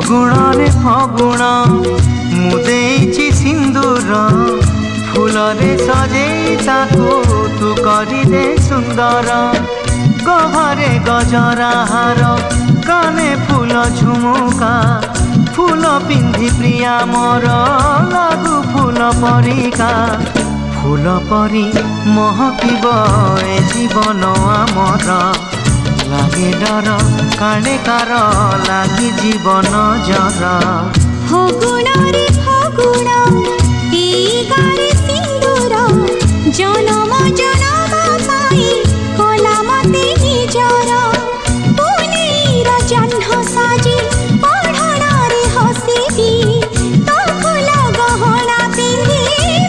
फगुण रे फगुण मुदेची सिंदूर फूल रे सजे ताको तू करी दे सुंदर गहरे गजरा हार काने फूल झुमुका फूल पिंधि प्रिया मोर लागू फूल परिका फूल परी महकिब ए जीवन आमर लागे डर काणे कार लागी जीवन जर फगुण रे फगुण एई गारे सिंदूर जनम जनम पाई कला मते निजर पुनीर जह्न साजी पढ़ण रे हसिबी तो फूल गहना पिंधि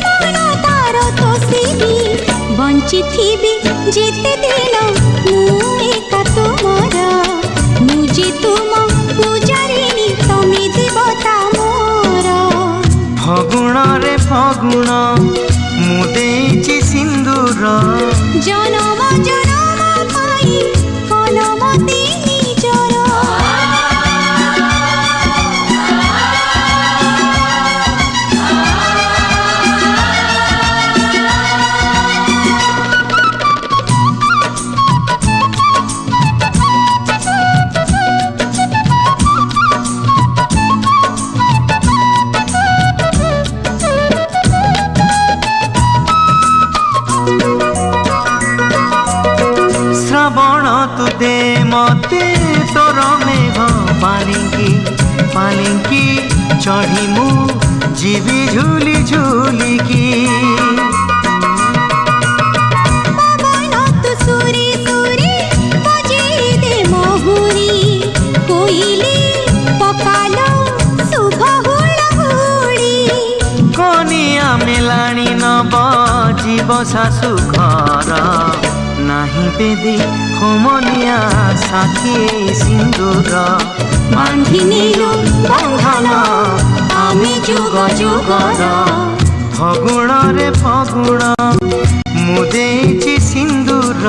मन तार तोसिबी बंची थिबी जेते दिन मु एका तुमर मुझे तुम पूजारिणी तमे देवता मोर फगुण रे फगुण मुदेची सिंदूर जनम जनम पाई कलमते निजर श्रावण तु दे मते तोर मेघ पालिंकी पालिंकी चढ़ी मु जीवी झूली झूलिकी पवन तु सुरे सुरे बजे दे महुरी कोइली पकालो शुभ हुड़हुड़ी कनिया मेलाणी नब जीव शाशु घर नाही बेदी होमनिया साथी सिंदूर बांधी नेलु बंधन आमे जुग जुगर फगुण रे फगुण मुदेची सिंदूर